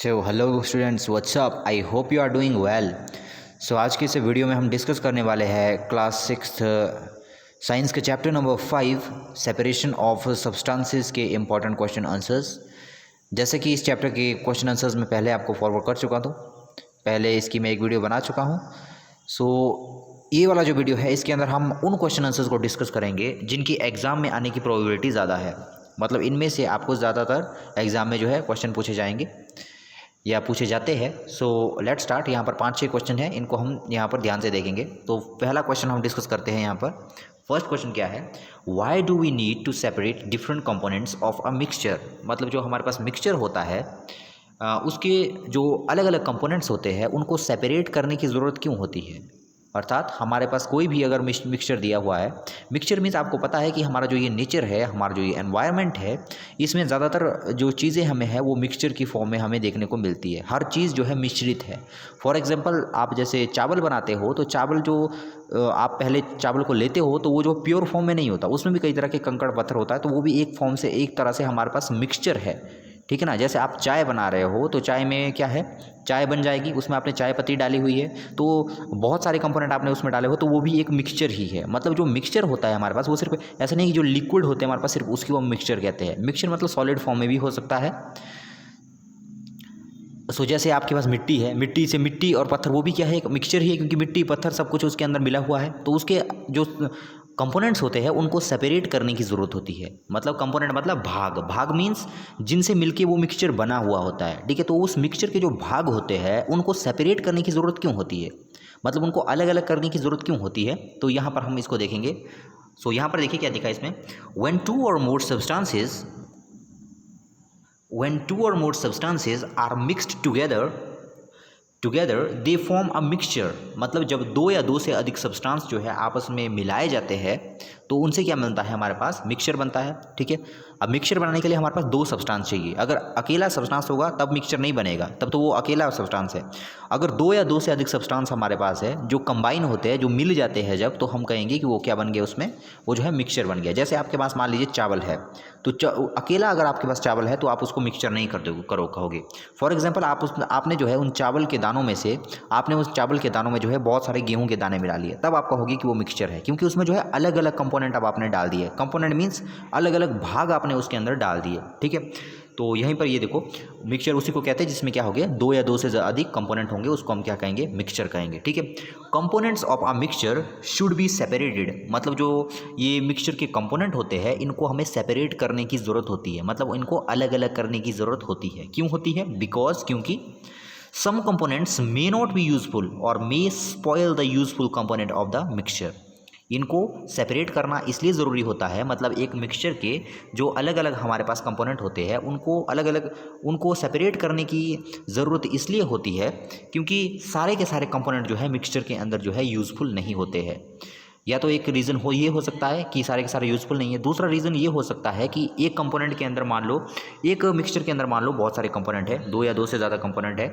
So hello students, what's up. I hope you are doing well. So आज की इस video में हम डिस्कस करने वाले हैं क्लास 6 साइंस के chapter number 5 separation of substances के इम्पॉर्टेंट क्वेश्चन आंसर्स। जैसे कि इस चैप्टर के क्वेश्चन आंसर्स में पहले आपको फॉरवर्ड कर चुका हूँ, पहले इसकी मैं एक वीडियो बना चुका हूँ। सो ये वाला जो वीडियो है इसके अंदर हम उन क्वेश्चन आंसर्स को डिस्कस करेंगे जिनकी एग्ज़ाम में आने की प्रोबेबिलिटी ज़्यादा है। मतलब इनमें से आपको ज़्यादातर एग्ज़ाम में जो है क्वेश्चन पूछे जाएंगे या पूछे जाते हैं। So let start. यहाँ पर 5-6 क्वेश्चन हैं, इनको हम यहाँ पर ध्यान से देखेंगे। तो पहला क्वेश्चन हम डिस्कस करते हैं यहाँ पर। फर्स्ट क्वेश्चन क्या है, why do we need to separate different components of a mixture. मतलब जो हमारे पास मिक्सचर होता है उसके जो अलग अलग कंपोनेंट्स होते हैं उनको सेपरेट करने की ज़रूरत क्यों होती है। अर्थात हमारे पास कोई भी अगर मिक्सचर दिया हुआ है, मिक्सचर मीन्स आपको पता है कि हमारा जो ये नेचर है, हमारा जो ये एनवायरनमेंट है, इसमें ज़्यादातर जो चीज़ें हमें है वो मिक्सचर की फॉर्म में हमें देखने को मिलती है। हर चीज़ जो है मिश्रित है। फॉर एग्जांपल आप जैसे चावल बनाते हो तो चावल जो आप पहले चावल को लेते हो तो वो जो प्योर फॉर्म में नहीं होता, उसमें भी कई तरह के कंकड़ पत्थर होता है, तो वो भी एक फॉर्म से एक तरह से हमारे पास मिक्सचर है। ठीक है ना। जैसे आप चाय बना रहे हो तो चाय में क्या है, चाय बन जाएगी, उसमें आपने चाय पत्ती डाली हुई है, तो बहुत सारे कंपोनेंट आपने उसमें डाले हो, तो वो भी एक मिक्सचर ही है। मतलब जो मिक्सचर होता है हमारे पास वो सिर्फ ऐसा नहीं कि जो लिक्विड होते हैं हमारे पास सिर्फ उसकी वो मिक्सचर कहते हैं। मिक्सचर मतलब सॉलिड फॉर्म में भी हो सकता है। सो जैसे आपके पास मिट्टी है, मिट्टी से मिट्टी और पत्थर, वो भी क्या है, एक मिक्सचर ही है, क्योंकि मिट्टी पत्थर सब कुछ उसके अंदर मिला हुआ है। तो उसके जो कंपोनेंट्स होते हैं उनको सेपरेट करने की ज़रूरत होती है। मतलब कंपोनेंट मतलब भाग, भाग मीन्स जिनसे मिलके वो मिक्सचर बना हुआ होता है। ठीक है। तो उस मिक्सचर के जो भाग होते हैं उनको सेपरेट करने की ज़रूरत क्यों होती है, मतलब उनको अलग अलग करने की ज़रूरत क्यों होती है। तो यहाँ पर हम इसको देखेंगे। सो यहाँ पर देखिए क्या दिखा है इसमें, व्हेन टू और मोर substances when two or more substances are mixed together they form a mixture। मतलब जब दो या दो से अधिक सब्सटेंस जो है आपस में मिलाए जाते हैं तो उनसे क्या बनता है, हमारे पास मिक्सचर बनता है। ठीक है। अब मिक्सचर बनाने के लिए हमारे पास दो सब्सटेंस चाहिए। अगर अकेला सब्सटेंस होगा तब मिक्सचर नहीं बनेगा, तब तो वो अकेला सब्सटेंस है। अगर दो या दो से अधिक सब्सटेंस हमारे पास है जो कंबाइन होते हैं, जो मिल जाते हैं जब, तो हम कहेंगे कि वो क्या बन गया, उसमें वो जो है मिक्सचर बन गया। जैसे आपके पास मान लीजिए चावल है, तो अकेला अगर आपके पास चावल है तो आप उसको मिक्सचर नहीं कहोगे। फॉर एग्जांपल आपने जो है उन चावल के दानों में से आपने उस चावल के दानों में जो है बहुत सारे गेहूं के दाने मिला लिए, तब आप कहोगे कि वो मिक्सचर है, क्योंकि उसमें जो है अलग अलग कंपोनेंट अब आपने डाल दिए। कंपोनेंट मीन्स अलग अलग भाग आपने उसके अंदर डाल दिए। ठीक है। तो यहीं पर ये देखो, मिक्सचर उसी को कहते हैं जिसमें क्या हो गया, दो या दो से अधिक कंपोनेंट होंगे, उसको हम क्या कहेंगे, मिक्सचर कहेंगे। ठीक है। Components of a mixture should be separated. मतलब जो ये मिक्सचर के कंपोनेंट होते हैं इनको हमें सेपरेट करने की ज़रूरत होती है, मतलब इनको अलग अलग करने की ज़रूरत होती है। क्यों होती है, बिकॉज क्योंकि some components may not be useful और may spoil the useful component of the mixture. इनको सेपरेट करना इसलिए ज़रूरी होता है, मतलब एक मिक्सचर के जो अलग अलग हमारे पास कंपोनेंट होते हैं उनको अलग अलग उनको सेपरेट करने की ज़रूरत इसलिए होती है क्योंकि सारे के सारे कंपोनेंट जो है मिक्सचर के अंदर जो है यूज़फुल नहीं होते हैं। या तो एक रीज़न ये हो सकता है कि सारे के सारे यूज़फुल नहीं है। दूसरा रीज़न ये हो सकता है कि एक कंपोनेंट के अंदर मान लो, एक मिक्सचर के अंदर मान लो बहुत सारे कंपोनेंट है, दो या दो से ज़्यादा कंपोनेंट है,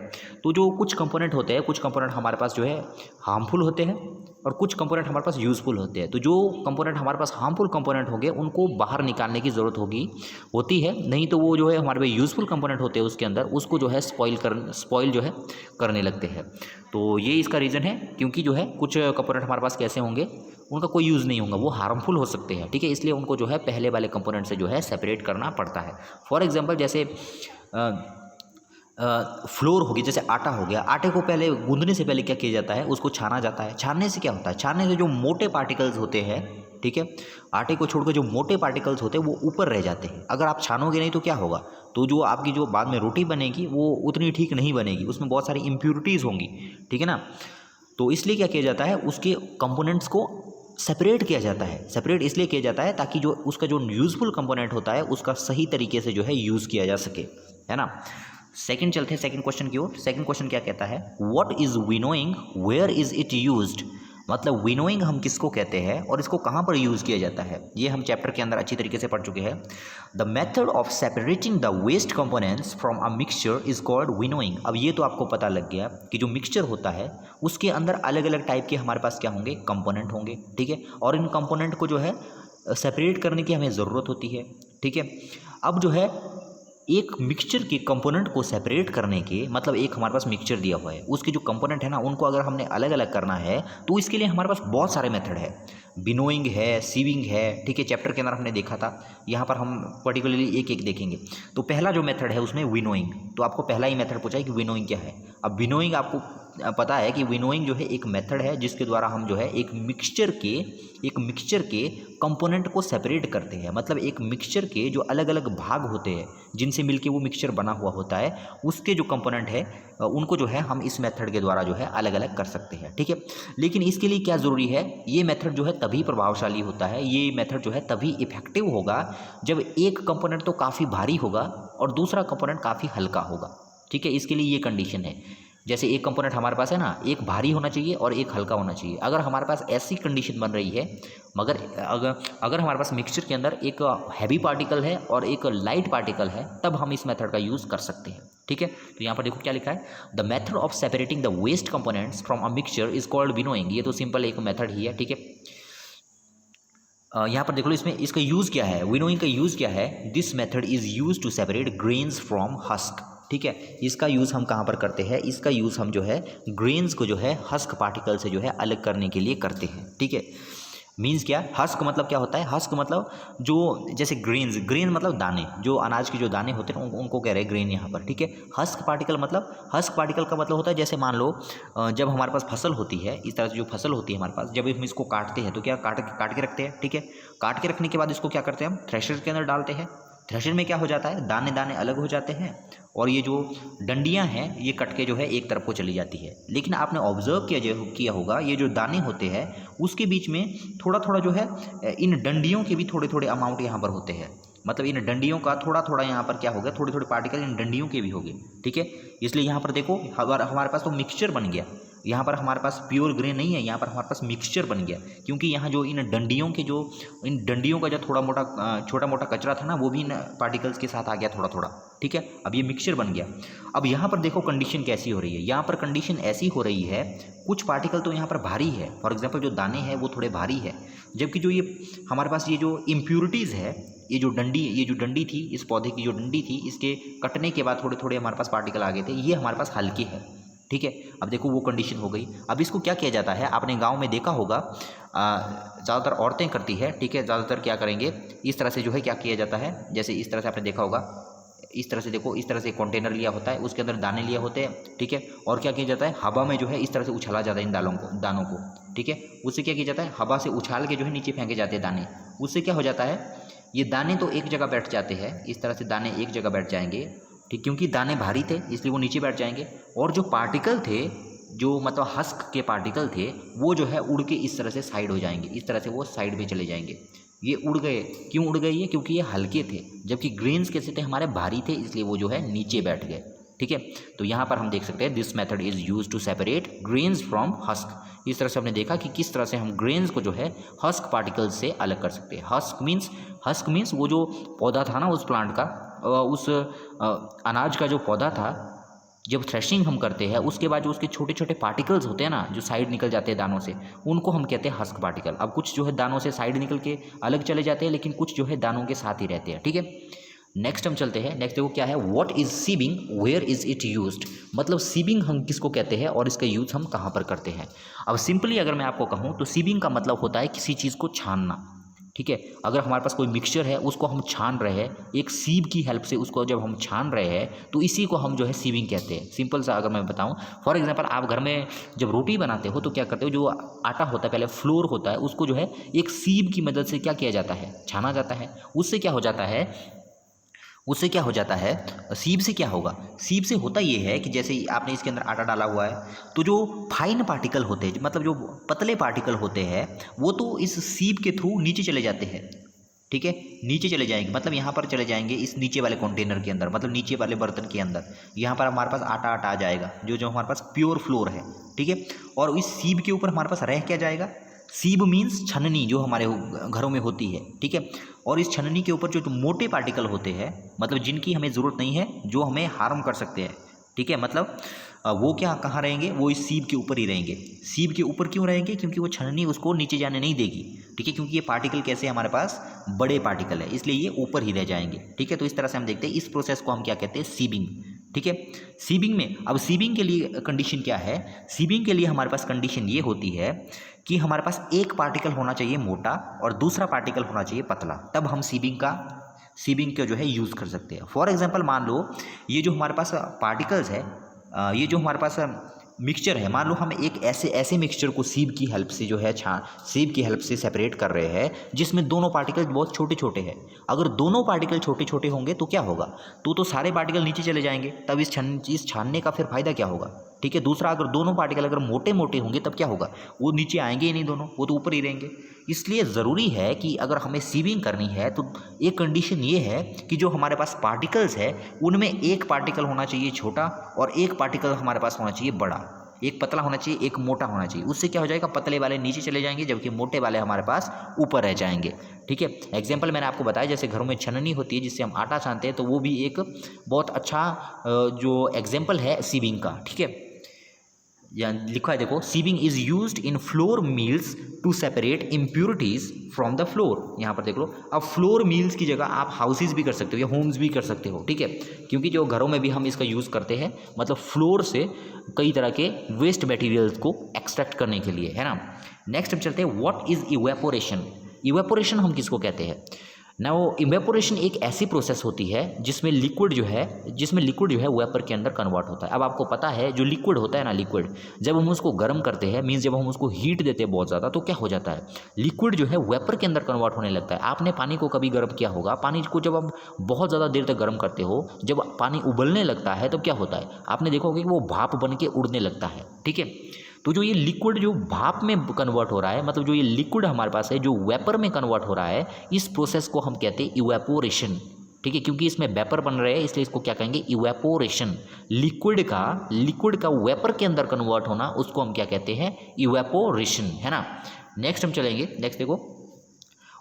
तो जो कुछ कंपोनेंट होते हैं, कुछ कंपोनेंट हमारे पास जो है हार्मफुल होते हैं और कुछ कंपोनेंट हमारे पास यूज़फुल होते हैं। तो जो कंपोनेंट हमारे पास हार्मफुल कंपोनेंट होंगे उनको बाहर निकालने की ज़रूरत होती है, नहीं तो वो जो है हमारे पास यूज़फुल कंपोनेंट होते हैं उसके अंदर उसको जो है स्पॉइल जो है करने लगते हैं। तो ये इसका रीज़न है, क्योंकि जो है कुछ कंपोनेंट हमारे पास कैसे होंगे, उनका कोई यूज़ नहीं होगा, वो हार्मफुल हो सकते हैं। ठीक है। इसलिए उनको जो है पहले वाले कंपोनेंट से जो है सेपरेट करना पड़ता है। फॉर एग्जांपल जैसे फ्लोर होगी, जैसे आटा हो गया, आटे को पहले गूंदने से पहले क्या किया जाता है, उसको छाना जाता है। छानने से क्या होता है, छानने से जो मोटे पार्टिकल्स होते हैं, ठीक है, आटे को छोड़कर जो मोटे पार्टिकल्स होते हैं वो ऊपर रह जाते हैं। अगर आप छानोगे नहीं तो क्या होगा, तो जो आपकी जो बाद में रोटी बनेगी वो उतनी ठीक नहीं बनेगी, उसमें बहुत सारी इम्प्योरिटीज़ होंगी। ठीक है ना। तो इसलिए क्या किया जाता है, उसके कंपोनेंट्स को सेपरेट किया जाता है। सेपरेट इसलिए किया जाता है ताकि जो उसका जो यूज़फुल कंपोनेंट होता है उसका सही तरीके से जो है यूज़ किया जा सके, है ना। सेकंड चलते हैं सेकंड क्वेश्चन की ओर। सेकंड क्वेश्चन क्या कहता है, what is winnowing, where is it used. मतलब विनोइंग हम किसको कहते हैं और इसको कहाँ पर यूज़ किया जाता है, ये हम चैप्टर के अंदर अच्छी तरीके से पढ़ चुके हैं। The method of separating the waste components from a mixture is called winnowing. अब ये तो आपको पता लग गया कि जो मिक्सचर होता है उसके अंदर अलग अलग टाइप के हमारे पास क्या होंगे, कंपोनेंट होंगे। ठीक है। और इन कंपोनेंट को जो है सेपरेट करने की हमें ज़रूरत होती है। ठीक है। अब जो है एक मिक्सचर के कंपोनेंट को सेपरेट करने के, मतलब एक हमारे पास मिक्सचर दिया हुआ है, उसके जो कंपोनेंट है ना उनको अगर हमने अलग अलग करना है तो इसके लिए हमारे पास बहुत सारे मेथड है। विनोइंग है, सीविंग है, ठीक है, चैप्टर के अंदर हमने देखा था। यहाँ पर हम पर्टिकुलरली एक एक देखेंगे। तो पहला जो मेथड है उसमें विनोइंग, तो आपको पहला ही मेथड पूछा है कि विनोइंग क्या है। अब विनोइंग आपको पता है कि विनोइंग जो है एक मेथड है जिसके द्वारा हम जो है एक मिक्सचर के कंपोनेंट को सेपरेट करते हैं। मतलब एक मिक्सचर के जो अलग अलग भाग होते हैं जिनसे मिलके वो मिक्सचर बना हुआ होता है, उसके जो कंपोनेंट है उनको जो है हम इस मेथड के द्वारा जो है अलग अलग कर सकते हैं, ठीक है। लेकिन इसके लिए क्या ज़रूरी है, ये मेथड जो है तभी प्रभावशाली होता है, ये मेथड जो है तभी इफेक्टिव होगा जब एक कंपोनेंट तो काफ़ी भारी होगा और दूसरा कंपोनेंट काफ़ी हल्का होगा, ठीक है। इसके लिए ये कंडीशन है, जैसे एक कंपोनेंट हमारे पास है ना, एक भारी होना चाहिए और एक हल्का होना चाहिए। अगर हमारे पास ऐसी कंडीशन बन रही है, मगर अगर हमारे पास मिक्सचर के अंदर एक हैवी पार्टिकल है और एक लाइट पार्टिकल है, तब हम इस मेथड का यूज़ कर सकते हैं, ठीक है। तो यहाँ पर देखो क्या लिखा है, the method of separating the waste components from a mixture is called winnowing. ये तो सिंपल एक मेथड ही है, ठीक है। यहाँ पर देख लो, इसमें इसका यूज़ क्या है, विनोइंग का यूज़ क्या है। This method is use to separate grains from husk, ठीक है। इसका यूज़ हम कहाँ पर करते हैं, इसका यूज़ हम जो है ग्रेन्स को जो है हस्क पार्टिकल से जो है अलग करने के लिए करते हैं, ठीक है। मीन्स क्या, हस्क मतलब क्या होता है, हस्क मतलब जो जैसे ग्रेन मतलब दाने, जो अनाज के जो दाने होते हैं उनको कह रहे हैं ग्रेन यहाँ पर, ठीक है। हस्क पार्टिकल का मतलब होता है, जैसे मान लो जब हमारे पास फसल होती है, इस तरह से जो फसल होती है हमारे पास, जब हम इसको काटते हैं तो क्या काट के रखते हैं, ठीक है। काट के रखने के बाद इसको क्या करते हैं, हम थ्रेशर के अंदर डालते हैं। थ्रेशर में क्या हो जाता है, दाने दाने अलग हो जाते हैं और ये जो डंडियां हैं ये कट के जो है एक तरफ को चली जाती है। लेकिन आपने ऑब्जर्व किया होगा, ये जो दाने होते हैं उसके बीच में थोड़ा थोड़ा जो है इन डंडियों के भी थोड़े थोड़े अमाउंट यहाँ पर होते हैं। मतलब इन डंडियों का थोड़ा थोड़ा यहाँ पर क्या हो गया, थोड़े थोड़े पार्टिकल इन डंडियों के भी हो गए, ठीक है। इसलिए यहाँ पर देखो हमारे पास तो मिक्सचर बन गया, यहाँ पर हमारे पास प्योर ग्रेन नहीं है, यहाँ पर हमारे पास मिक्सचर बन गया, क्योंकि यहाँ जो इन डंडियों का जो छोटा मोटा कचरा था ना, वो भी इन पार्टिकल्स के साथ आ गया थोड़ा थोड़ा, ठीक है। अब ये मिक्सचर बन गया। अब यहाँ पर देखो कंडीशन कैसी हो रही है, यहाँ पर कंडीशन ऐसी हो रही है, कुछ पार्टिकल तो यहाँ पर भारी है, फॉर एग्जाम्पल जो दाने हैं वो थोड़े भारी है, जबकि जो ये हमारे पास ये जो इम्प्यूरिटीज़ है, ये जो डंडी थी, इस पौधे की जो डंडी थी, इसके कटने के बाद थोड़े थोड़े हमारे पास पार्टिकल आ गए थे, ये हमारे पास हल्के है, ठीक है। अब देखो वो कंडीशन हो गई। अब इसको क्या किया जाता है, आपने गांव में देखा होगा, ज़्यादातर औरतें करती है, ठीक है। ज़्यादातर क्या करेंगे, इस तरह से जो है क्या किया जाता है, जैसे इस तरह से आपने देखा होगा, इस तरह से देखो, इस तरह से कंटेनर लिया होता है, उसके अंदर दाने लिए होते हैं, ठीक है। और क्या किया जाता है, हवा में जो है इस तरह से उछाला जाता है इन दानों को, ठीक है। उससे क्या किया जाता है, हवा से उछाल के जो है नीचे फेंके जाते हैं दाने। उससे क्या हो जाता है, ये दाने तो एक जगह बैठ जाते हैं, इस तरह से दाने एक जगह बैठ जाएंगे, ठीक, क्योंकि दाने भारी थे इसलिए वो नीचे बैठ जाएंगे। और जो पार्टिकल थे, जो मतलब हस्क के पार्टिकल थे, वो जो है उड़ के इस तरह से साइड हो जाएंगे, इस तरह से वो साइड में चले जाएंगे। ये उड़ गए, क्यों उड़ गए ये, क्योंकि ये हल्के थे, जबकि ग्रेन्स कैसे थे, हमारे भारी थे, इसलिए वो जो है नीचे बैठ गए, ठीक है। तो यहाँ पर हम देख सकते हैं, this method is use to separate grains from husk. इस तरह से हमने देखा कि किस तरह से हम ग्रेन्स को जो है हस्क पार्टिकल्स से अलग कर सकते हैं। हस्क मीन्स वो जो पौधा था ना, उस प्लांट का, उस अनाज का जो पौधा था, जब थ्रेशिंग हम करते हैं उसके बाद जो उसके छोटे छोटे पार्टिकल्स होते हैं ना, जो साइड निकल जाते हैं दानों से, उनको हम कहते हैं हस्क पार्टिकल। अब कुछ जो है दानों से साइड निकल के अलग चले जाते हैं, लेकिन कुछ जो है दानों के साथ ही रहते हैं, ठीक है। नेक्स्ट हम चलते हैं, नेक्स्ट देखो क्या है, what is sieving, where is it used. मतलब सीबिंग हम किसको कहते हैं और इसका यूज़ हम कहाँ पर करते हैं। अब सिंपली अगर मैं आपको कहूँ तो सीबिंग का मतलब होता है किसी चीज़ को छानना, ठीक है। अगर हमारे पास कोई मिक्सचर है, उसको हम छान रहे हैं, एक सीब की हेल्प से उसको जब हम छान रहे हैं, तो इसी को हम जो है सीबिंग कहते हैं। सिंपल सा अगर मैं बताऊं, फॉर एग्जांपल आप घर में जब रोटी बनाते हो तो क्या करते हो, जो आटा होता है, पहले फ्लोर होता है, उसको जो है एक सीब की मदद से क्या किया जाता है, छाना जाता है। उससे क्या हो जाता है, सीब से क्या होगा, सीब से होता ये है कि जैसे आपने इसके अंदर आटा डाला हुआ है, तो जो फाइन पार्टिकल होते हैं, मतलब जो पतले पार्टिकल होते हैं, वो तो इस सीब के थ्रू नीचे चले जाते हैं, ठीक है। नीचे चले जाएंगे, मतलब यहाँ पर चले जाएंगे इस नीचे वाले कंटेनर के अंदर, मतलब नीचे वाले बर्तन के अंदर। यहाँ पर हमारे पास आटा आ जाएगा, जो हमारे पास प्योर फ्लोर है, ठीक है। और इस सीब के ऊपर हमारे पास रह क्या जाएगा, सीब मीन्स छननी, जो हमारे घरों में होती है, ठीक है। और इस छननी के ऊपर जो मोटे पार्टिकल होते हैं, मतलब जिनकी हमें ज़रूरत नहीं है, जो हमें हार्म कर सकते हैं, ठीक है, मतलब वो क्या कहाँ रहेंगे, वो इस सीब के ऊपर ही रहेंगे। सीब के ऊपर क्यों रहेंगे, क्योंकि वो छलनी उसको नीचे जाने नहीं देगी। ठीक है, क्योंकि ये पार्टिकल कैसे हमारे पास बड़े पार्टिकल है, इसलिए ये ऊपर ही रह जाएंगे। ठीक है, तो इस तरह से हम देखते हैं इस प्रोसेस को हम क्या कहते हैं, सीबिंग। ठीक है, सीबिंग में अब सीबिंग के लिए कंडीशन क्या है, सीबिंग के लिए हमारे पास कंडीशन ये होती है कि हमारे पास एक पार्टिकल होना चाहिए मोटा और दूसरा पार्टिकल होना चाहिए पतला, तब हम सीबिंग का जो है यूज़ कर सकते हैं। फॉर एग्जांपल मान लो ये जो हमारे पास पार्टिकल्स है, ये जो हमारे पास मिक्सचर है, मान लो हम एक ऐसे मिक्सचर को सीब की हेल्प से जो है सीब की हेल्प से सेपरेट कर रहे हैं जिसमें दोनों पार्टिकल बहुत छोटे छोटे हैं। अगर दोनों पार्टिकल छोटे छोटे होंगे तो क्या होगा, तो सारे पार्टिकल नीचे चले जाएंगे, तब इस छानने का फिर फायदा क्या होगा। ठीक है, दूसरा अगर दोनों पार्टिकल अगर मोटे मोटे होंगे तब क्या होगा, वो नीचे आएंगे ही नहीं दोनों, वो तो ऊपर ही रहेंगे। इसलिए ज़रूरी है कि अगर हमें सीबिंग करनी है तो एक कंडीशन ये है कि जो हमारे पास पार्टिकल्स है उनमें एक पार्टिकल होना चाहिए छोटा और एक पार्टिकल हमारे पास होना चाहिए बड़ा, एक पतला होना चाहिए एक मोटा होना चाहिए। उससे क्या हो जाएगा, पतले वाले नीचे चले जाएंगे जबकि मोटे वाले हमारे पास ऊपर रह जाएंगे। ठीक है, एग्जाम्पल मैंने आपको बताया, जैसे घरों में छननी होती है जिससे हम आटा छानते हैं, तो वो भी एक बहुत अच्छा जो एग्जाम्पल है सीबिंग का। ठीक है, यहाँ लिखा है देखो, sieving is used in flour mills to separate impurities from the flour. यहाँ पर देख लो, अब फ्लोर मील्स की जगह आप हाउसेज भी कर सकते हो या होम्स भी कर सकते हो। ठीक है, क्योंकि जो घरों में भी हम इसका यूज़ करते हैं, मतलब फ्लोर से कई तरह के वेस्ट मटेरियल्स को एक्सट्रैक्ट करने के लिए, है ना। नेक्स्ट हम चलते हैं, व्हाट इज इवेपोरेशन। इवेपोरेशन हम किसको कहते हैं ना, वो इवेपोरेशन एक ऐसी प्रोसेस होती है जिसमें लिक्विड जो है वेपर के अंदर कन्वर्ट होता है। अब आपको पता है जो लिक्विड होता है ना, लिक्विड जब हम उसको गर्म करते हैं, मीन्स जब हम उसको हीट देते हैं बहुत ज़्यादा, तो क्या हो जाता है, लिक्विड जो है वेपर के अंदर कन्वर्ट होने लगता है। आपने पानी को कभी गर्म किया होगा, पानी को जब आप बहुत ज़्यादा देर तक गर्म करते हो, जब पानी उबलने लगता है तो क्या होता है, आपने देखा होगा कि वो भाप बन के उड़ने लगता है। ठीक है, तो जो ये लिक्विड जो भाप में कन्वर्ट हो रहा है, मतलब जो ये लिक्विड हमारे पास है जो वेपर में कन्वर्ट हो रहा है, इस प्रोसेस को हम कहते हैं इवेपोरेशन। ठीक है, क्योंकि इसमें वेपर बन रहे हैं इसलिए इसको क्या कहेंगे, इवेपोरेशन। लिक्विड का वेपर के अंदर कन्वर्ट होना, उसको हम क्या कहते हैं, इवेपोरेशन, है ना। नेक्स्ट हम चलेंगे, नेक्स्ट देखो,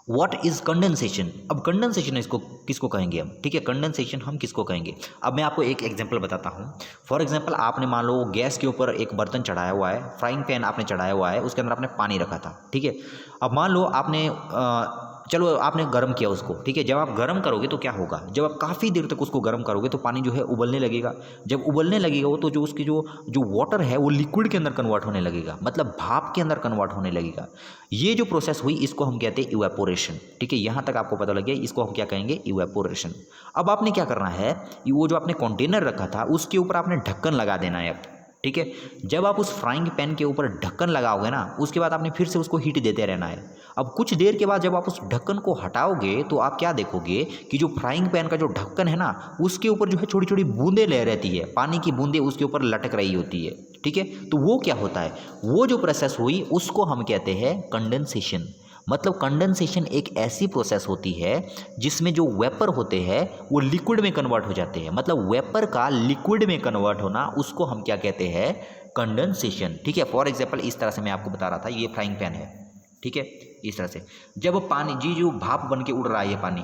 व्हाट इज़ कंडेंसेशन। अब कंडेंसेशन इसको किसको कहेंगे हम, ठीक है, कंडेंसेशन हम किसको कहेंगे। अब मैं आपको एक एग्जांपल बताता हूँ। फॉर एग्जांपल आपने मान लो गैस के ऊपर एक बर्तन चढ़ाया हुआ है, फ्राइंग पैन आपने चढ़ाया हुआ है, उसके अंदर आपने पानी रखा था। ठीक है, अब मान लो आपने चलो आपने गर्म किया उसको। ठीक है, जब आप गर्म करोगे तो क्या होगा, जब आप काफ़ी देर तक उसको गर्म करोगे तो पानी जो है उबलने लगेगा। जब उबलने लगेगा वो, तो जो उसकी जो वाटर है वो लिक्विड के अंदर कन्वर्ट होने लगेगा, मतलब भाप के अंदर कन्वर्ट होने लगेगा। ये जो प्रोसेस हुई इसको हम कहते हैं इवेपोरेशन। ठीक है, यहाँ तक आपको पता लग गया, इसको हम क्या कहेंगे, इवेपोरेशन। अब आपने क्या करना है, वो जो आपने कंटेनर रखा था उसके ऊपर आपने ढक्कन लगा देना है अब। ठीक है, जब आप उस फ्राइंग पैन के ऊपर ढक्कन लगाओगे ना, उसके बाद आपने फिर से उसको हीट देते रहना है। अब कुछ देर के बाद जब आप उस ढक्कन को हटाओगे तो आप क्या देखोगे कि जो फ्राइंग पैन का जो ढक्कन है ना, उसके ऊपर जो है छोटी छोटी बूंदें ले रहती है, पानी की बूंदें उसके ऊपर लटक रही होती है। ठीक है, तो वो क्या होता है, वो जो प्रोसेस हुई उसको हम कहते हैं कंडेंसेशन। मतलब कंडेंसेशन एक ऐसी प्रोसेस होती है जिसमें जो वेपर होते हैं वो लिक्विड में कन्वर्ट हो जाते हैं, मतलब वेपर का लिक्विड में कन्वर्ट होना, उसको हम क्या कहते हैं, कंडेंसेशन। ठीक है, फॉर एग्जांपल इस तरह से मैं आपको बता रहा था, ये फ्राइंग पैन है। ठीक है, इस तरह से जब पानी जो भाप बन के उड़ रहा है ये पानी,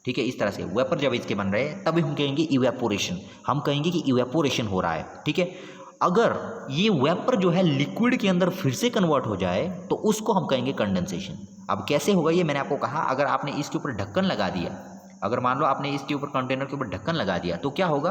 ठीक है, इस तरह से वेपर जब इसके बन रहे हैं तभी हम कहेंगे इवेपोरेशन, हम कहेंगे कि इवेपोरेशन हो रहा है। ठीक है, अगर ये वेपर जो है लिक्विड के अंदर फिर से कन्वर्ट हो जाए तो उसको हम कहेंगे कंडेंसेशन। अब कैसे होगा ये मैंने आपको कहा, अगर आपने इसके ऊपर ढक्कन लगा दिया, अगर मान लो आपने इसके ऊपर कंटेनर के ऊपर ढक्कन लगा दिया तो क्या होगा,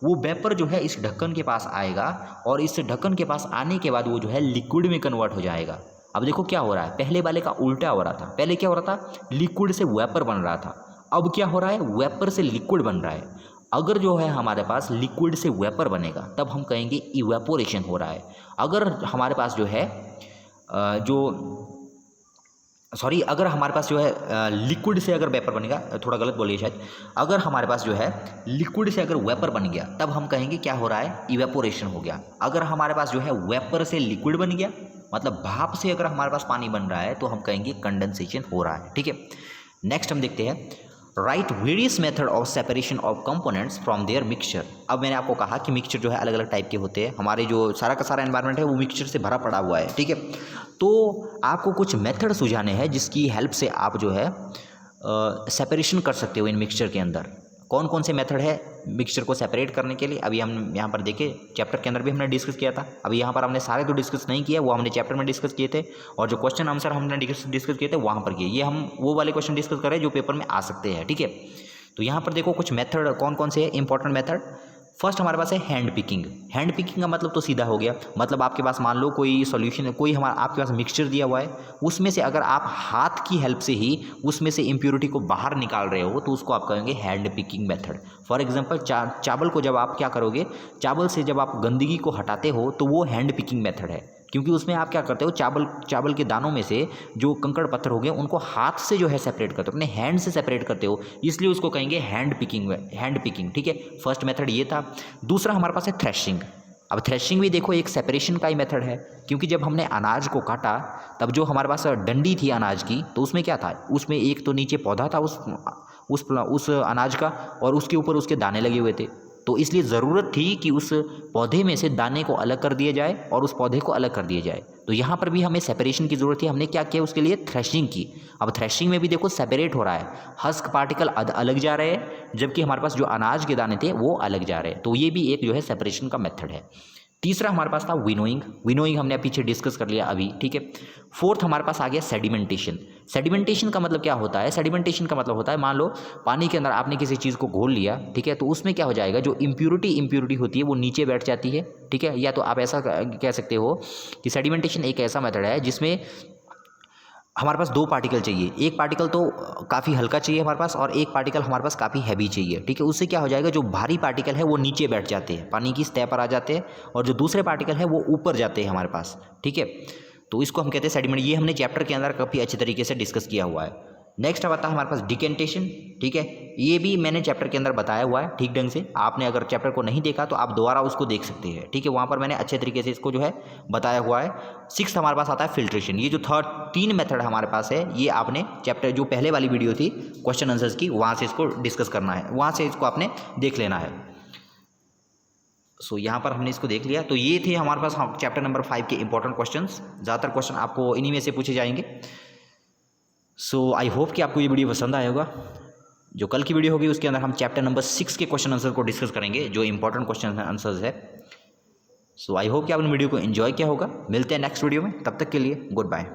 वो वेपर जो है इस ढक्कन के पास आएगा और इस ढक्कन के पास आने के बाद वो जो है लिक्विड में कन्वर्ट हो जाएगा। अब देखो क्या हो रहा है, पहले वाले का उल्टा हो रहा था। पहले क्या हो रहा था, लिक्विड से वेपर बन रहा था, अब क्या हो रहा है, वेपर से लिक्विड बन रहा है। अगर जो है हमारे पास लिक्विड से वेपर बनेगा तब हम कहेंगे इवेपोरेशन हो रहा है। अगर हमारे पास जो है अगर हमारे पास जो है लिक्विड से अगर वेपर बनेगा, थोड़ा गलत बोलिए शायद, अगर हमारे पास जो है लिक्विड से अगर वेपर बन गया तब हम कहेंगे क्या हो रहा है, इवेपोरेशन हो गया। अगर हमारे पास जो है वेपर से लिक्विड बन गया, मतलब भाप से अगर हमारे पास पानी बन रहा है तो हम कहेंगे कंडेंसेशन हो रहा है। ठीक है, नेक्स्ट हम देखते हैं, right various method of separation of components from their mixture. अब मैंने आपको कहा कि मिक्सचर जो है अलग अलग टाइप के होते हैं, हमारे जो सारा का सारा एनवायरनमेंट है वो मिक्सचर से भरा पड़ा हुआ है। ठीक है, तो आपको कुछ मेथड सुझाने हैं जिसकी हेल्प से आप जो है सेपरेशन कर सकते हो इन मिक्सचर के अंदर। कौन कौन से मेथड है मिक्सचर को सेपरेट करने के लिए, अभी हम यहाँ पर देखें चैप्टर के अंदर भी हमने डिस्कस किया था। अभी यहाँ पर हमने सारे तो डिस्कस नहीं किया, वो हमने चैप्टर में डिस्कस किए थे, और जो क्वेश्चन आंसर हमने डिस्कस किए थे वहाँ पर किए। ये हम वो वाले क्वेश्चन डिस्कस कर रहे हैं जो पेपर में आ सकते हैं, ठीक है। तो यहाँ पर देखो कुछ मेथड कौन कौन से हैं इंपॉर्टेंट मेथड। फर्स्ट हमारे पास है हैंड पिकिंग। हैंड पिकिंग का मतलब तो सीधा हो गया, मतलब आपके पास मान लो कोई सॉल्यूशन, कोई हमारा आपके पास मिक्सचर दिया हुआ है, उसमें से अगर आप हाथ की हेल्प से ही उसमें से इम्प्योरिटी को बाहर निकाल रहे हो तो उसको आप कहेंगे hand picking method. For example चावल को जब आप क्या करोगे, चावल से जब आप गंदगी को हटाते हो तो वो हैंड पिकिंग मेथड है, क्योंकि उसमें आप क्या करते हो, चावल के दानों में से जो कंकड़ पत्थर हो गए उनको हाथ से जो है सेपरेट करते हो, अपने हैंड से सेपरेट करते हो, इसलिए उसको कहेंगे हैंड पिकिंग, ठीक है। फर्स्ट मेथड ये था। दूसरा हमारे पास है थ्रेशिंग। अब थ्रेशिंग भी देखो एक सेपरेशन का ही मेथड है, क्योंकि जब हमने अनाज को काटा तब जो हमारे पास डंडी थी अनाज की, तो उसमें क्या था, उसमें एक तो नीचे पौधा था उस अनाज का, और उसके ऊपर उसके दाने लगे हुए थे, तो इसलिए ज़रूरत थी कि उस पौधे में से दाने को अलग कर दिया जाए और उस पौधे को अलग कर दिया जाए। तो यहाँ पर भी हमें सेपरेशन की ज़रूरत थी। हमने क्या किया, उसके लिए थ्रेशिंग की। अब थ्रेशिंग में भी देखो सेपरेट हो रहा है, हस्क पार्टिकल अलग जा रहे हैं, जबकि हमारे पास जो अनाज के दाने थे वो अलग जा रहे हैं। तो ये भी एक जो है सेपरेशन का मेथड है। तीसरा हमारे पास था विनोइंग। विनोइंग हमने पीछे डिस्कस कर लिया अभी, ठीक है। फोर्थ हमारे पास आ गया सेडिमेंटेशन। सेडिमेंटेशन का मतलब क्या होता है, सेडिमेंटेशन का मतलब होता है, मान लो पानी के अंदर आपने किसी चीज़ को घोल लिया, ठीक है, तो उसमें क्या हो जाएगा, जो इम्प्यूरिटी होती है वो नीचे बैठ जाती है, ठीक है। या तो आप ऐसा कह सकते हो कि सेडिमेंटेशन एक ऐसा मेथड है जिसमें हमारे पास दो पार्टिकल चाहिए, एक पार्टिकल तो काफ़ी हल्का चाहिए हमारे पास, और एक पार्टिकल हमारे पास काफ़ी हैवी चाहिए, ठीक है। उससे क्या हो जाएगा, जो भारी पार्टिकल है वो नीचे बैठ जाते हैं, पानी की सतह पर आ जाते हैं, और जो दूसरे पार्टिकल है वो ऊपर जाते हैं हमारे पास, ठीक है। तो इसको हम कहते हैं सेडिमेंट। ये हमने चैप्टर के अंदर काफ़ी अच्छे तरीके से डिस्कस किया हुआ है। नेक्स्ट आता है हमारे पास डिकेंटेशन, ठीक है। ये भी मैंने चैप्टर के अंदर बताया हुआ है ठीक ढंग से। आपने अगर चैप्टर को नहीं देखा तो आप दोबारा उसको देख सकते हैं, ठीक है। वहाँ पर मैंने अच्छे तरीके से इसको जो है बताया हुआ है। सिक्स्थ हमारे पास आता है फिल्ट्रेशन। ये जो तीन मेथड हमारे पास है, ये आपने चैप्टर जो पहले वाली वीडियो थी क्वेश्चन आंसर्स की, वहाँ से इसको डिस्कस करना है, वहाँ से इसको आपने देख लेना है। सो यहाँ पर हमने इसको देख लिया। तो ये थे हमारे पास चैप्टर नंबर 5 के इंपॉर्टेंट क्वेश्चंस। ज़्यादातर क्वेश्चन आपको इन्हीं में से पूछे जाएंगे। सो आई होप कि आपको ये वीडियो पसंद आया होगा। जो कल की वीडियो होगी उसके अंदर हम चैप्टर नंबर 6 के क्वेश्चन आंसर को डिस्कस करेंगे, जो इंपॉर्टेंट क्वेश्चन आंसर्स है। सो आई होप कि आपने वीडियो को एंजॉय किया होगा। मिलते हैं नेक्स्ट वीडियो में, तब तक के लिए गुड बाय।